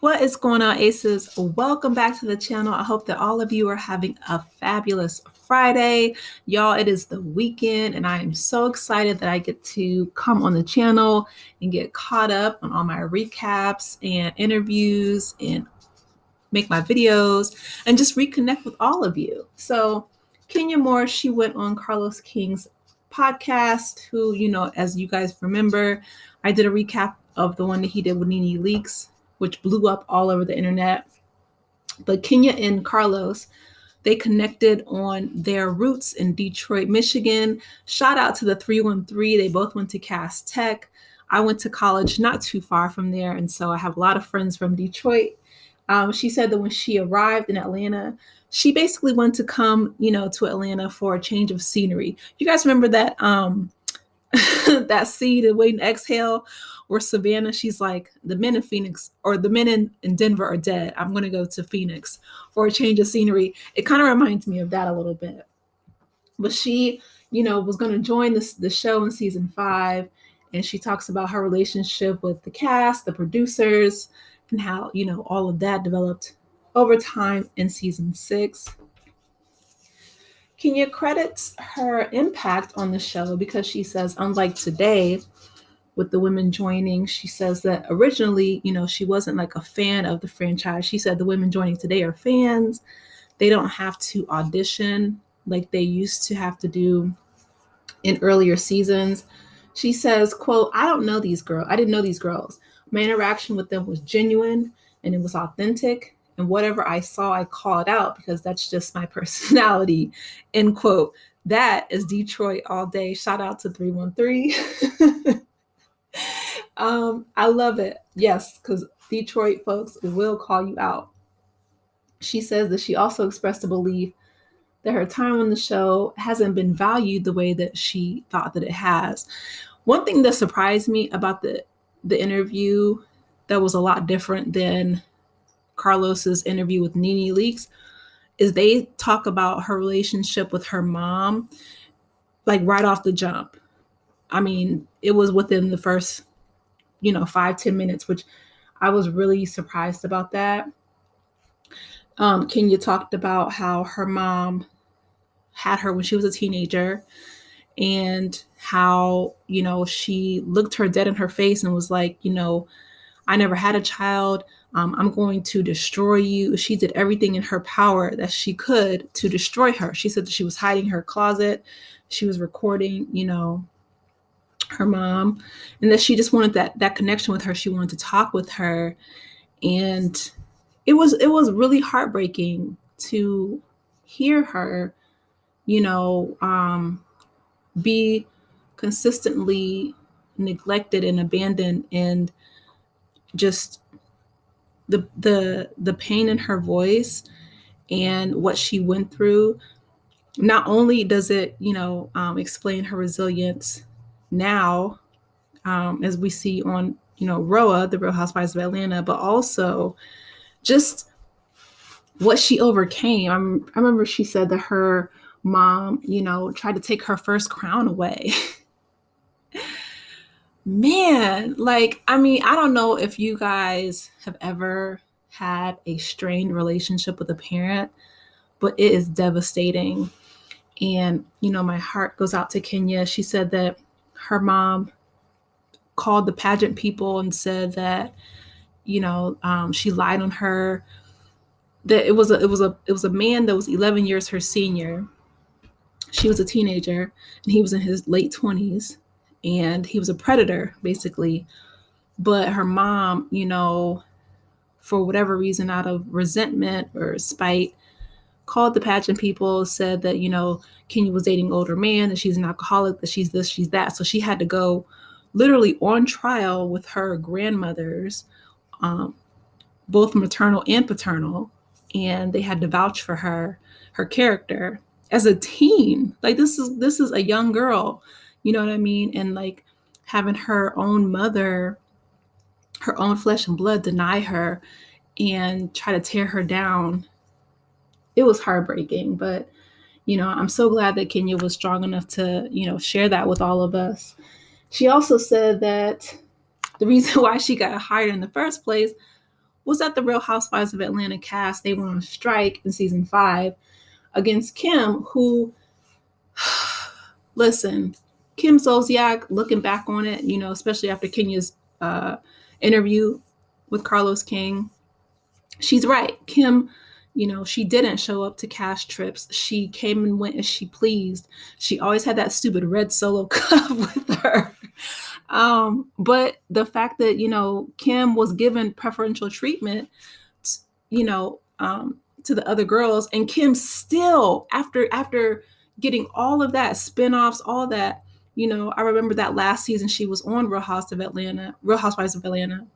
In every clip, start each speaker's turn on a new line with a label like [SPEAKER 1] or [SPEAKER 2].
[SPEAKER 1] What is going on, Aces? Welcome back to the channel. I hope that all of you are having a fabulous Friday. Y'all, it is the weekend, and I am so excited that I get to come on the channel and get caught up on all my recaps and interviews and make my videos and just reconnect with all of you. So, Kenya Moore, she went on Carlos King's podcast, who, as you guys remember, I did a recap of the one that he did with Nene Leakes, which blew up all over the internet. But Kenya and Carlos, they connected on their roots in Detroit, Michigan. Shout out to the 313. They both went to Cass Tech. I went to college not too far from there, and so I have a lot of friends from Detroit. She said that when she arrived in Atlanta, she basically wanted to come, to Atlanta for a change of scenery. You guys remember that that scene in Wait and Exhale where Savannah, she's like, the men in Phoenix or the men in Denver are dead. I'm going to go to Phoenix for a change of scenery. It kind of reminds me of that a little bit. But she, was going to join the show in season 5. And she talks about her relationship with the cast, the producers, and how, all of that developed over time in season 6. Kenya credits her impact on the show because she says, unlike today, with the women joining, she says that originally, she wasn't like a fan of the franchise. She said the women joining today are fans. They don't have to audition like they used to have to do in earlier seasons. She says, quote, I didn't know these girls. My interaction with them was genuine and it was authentic. And whatever I saw, I called out because that's just my personality, end quote. That is Detroit all day. Shout out to 313. I love it. Yes, because Detroit folks will call you out. She says that she also expressed a belief that her time on the show hasn't been valued the way that she thought that it has. One thing that surprised me about the interview that was a lot different than Carlos's interview with Nene Leakes is they talk about her relationship with her mom, like right off the jump. I mean, it was within the first 5-10 minutes, which I was really surprised about that. Kenya talked about how her mom had her when she was a teenager and how, she looked her dead in her face and was like, I never had a child. I'm going to destroy you. She did everything in her power that she could to destroy her. She said that she was hiding her closet. She was recording, her mom, and that she just wanted that connection with her. She wanted to talk with her. And it was really heartbreaking to hear her, be consistently neglected and abandoned, and just the pain in her voice and what she went through. Not only does it, explain her resilience now, as we see on, RHOA, the Real Housewives of Atlanta, but also just what she overcame. I remember she said that her mom, tried to take her first crown away. Man, I don't know if you guys have ever had a strained relationship with a parent, but it is devastating. And, my heart goes out to Kenya. She said that her mom called the pageant people and said that, she lied on her, that it was a man that was 11 years her senior. She was a teenager and he was in his late 20s. And he was a predator, basically. But her mom, for whatever reason, out of resentment or spite, called the pageant people, said that, Kenya was dating an older man, that she's an alcoholic, that she's this, she's that. So she had to go literally on trial with her grandmothers, both maternal and paternal. And they had to vouch for her character as a teen. Like, this is a young girl. You know what I mean? And like having her own mother, her own flesh and blood, deny her and try to tear her down. It was heartbreaking, but, I'm so glad that Kenya was strong enough to, share that with all of us. She also said that the reason why she got hired in the first place was that the Real Housewives of Atlanta cast, they went on strike in season 5 against Kim, who, listen, Kim Zolciak, looking back on it, especially after Kenya's interview with Carlos King, she's right. Kim, she didn't show up to cast trips. She came and went as she pleased. She always had that stupid red Solo cup with her. But the fact that, Kim was given preferential treatment, you know, um, to the other girls, and Kim still, after getting all of that spinoffs, all that, I remember that last season she was on Real Housewives of Atlanta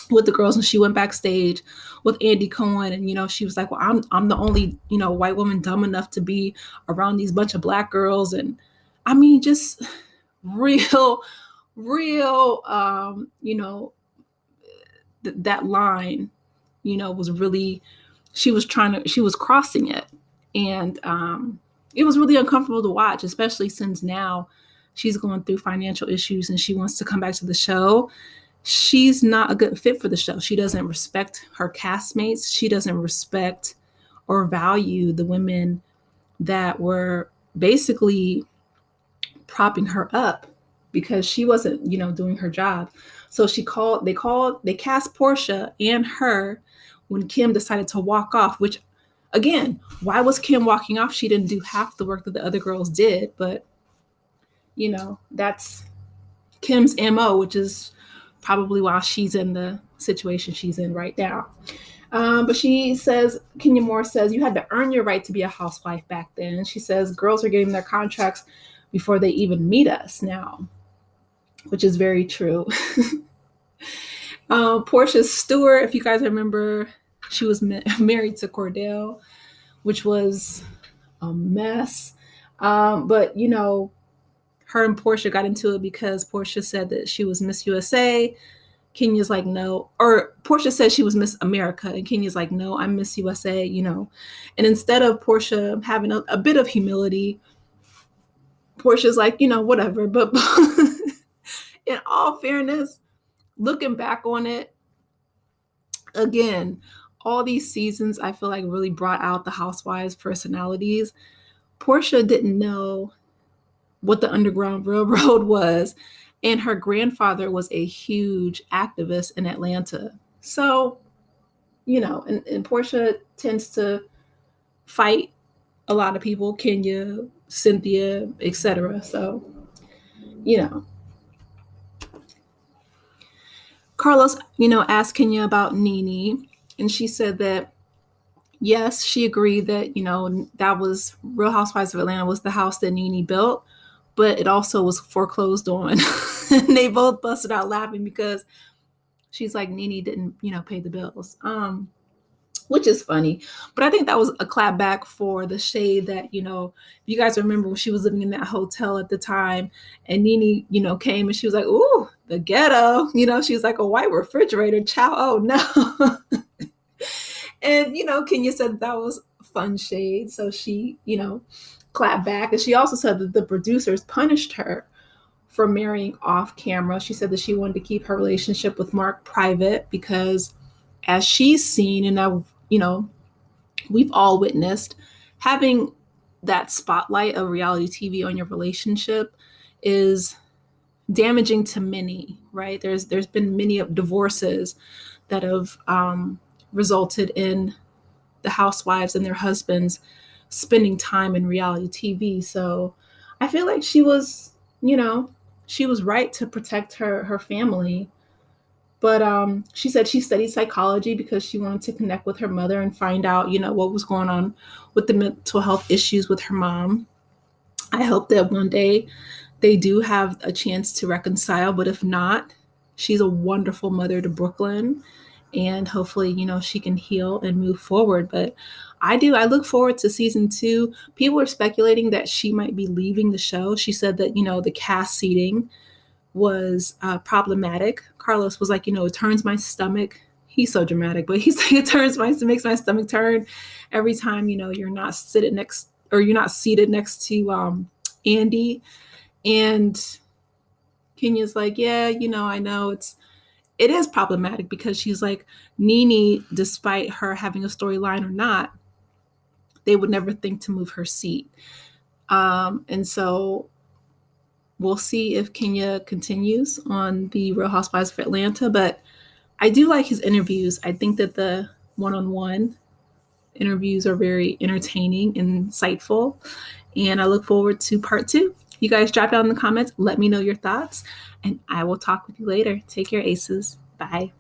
[SPEAKER 1] with the girls, and she went backstage with Andy Cohen, and she was like, well, I'm the only white woman dumb enough to be around these bunch of black girls. And I mean, just real that line was really, she was crossing it. And it was really uncomfortable to watch, especially since now she's going through financial issues and she wants to come back to the show. She's not a good fit for the show. She doesn't respect her castmates. She doesn't respect or value the women that were basically propping her up because she wasn't, doing her job. So they cast Porsha and her when Kim decided to walk off, which, again, why was Kim walking off? She didn't do half the work that the other girls did, but that's Kim's MO, which is probably why she's in the situation she's in right now. But she says, Kenya Moore says, you had to earn your right to be a housewife back then. She says girls are getting their contracts before they even meet us now, which is very true. Porsha Stewart, if you guys remember, she was married to Cordell, which was a mess. But, her and Porsha got into it because Porsha said that she was Miss USA. Kenya's like, no. Or Porsha said she was Miss America, and Kenya's like, no, I'm Miss USA, And instead of Porsha having a bit of humility, Portia's like, whatever. But in all fairness, looking back on it, again, all these seasons, I feel like really brought out the housewives' personalities. Porsha didn't know what the Underground Railroad was, and her grandfather was a huge activist in Atlanta. So, and Porsha tends to fight a lot of people, Kenya, Cynthia, etc. So, Carlos, asked Kenya about Nene, and she said that yes, she agreed that, that was Real Housewives of Atlanta was the house that Nene built, but it also was foreclosed on. And they both busted out laughing because she's like, Nene didn't, pay the bills. Which is funny. But I think that was a clap back for the shade that, if you guys remember when she was living in that hotel at the time and Nene, came and she was like, ooh, the ghetto, she was like a white refrigerator. Chow. Oh no. And, Kenya said that was fun shade. So she, clapped back. And she also said that the producers punished her for marrying off camera. She said that she wanted to keep her relationship with Mark private because as she's seen, and we've all witnessed, having that spotlight of reality TV on your relationship is damaging to many, right? There's been many divorces that have resulted in the housewives and their husbands spending time in reality TV. So I feel like she was right to protect her family. But she said she studied psychology because she wanted to connect with her mother and find out, what was going on with the mental health issues with her mom. I hope that one day they do have a chance to reconcile, but if not, she's a wonderful mother to Brooklyn, and hopefully, she can heal and move forward. But I look forward to season 2. People are speculating that she might be leaving the show. She said that, the cast seating was problematic. Carlos was like, it turns my stomach. He's so dramatic, but he's like, it makes my stomach turn every time, you're not seated next to Andy. And Kenya's like, yeah, I know it is problematic because she's like, Nene, despite her having a storyline or not, they would never think to move her seat. And so we'll see if Kenya continues on the Real Housewives of Atlanta. But I do like his interviews. I think that the one-on-one interviews are very entertaining and insightful. And I look forward to part 2. You guys drop down in the comments. Let me know your thoughts. And I will talk with you later. Take care, Aces. Bye.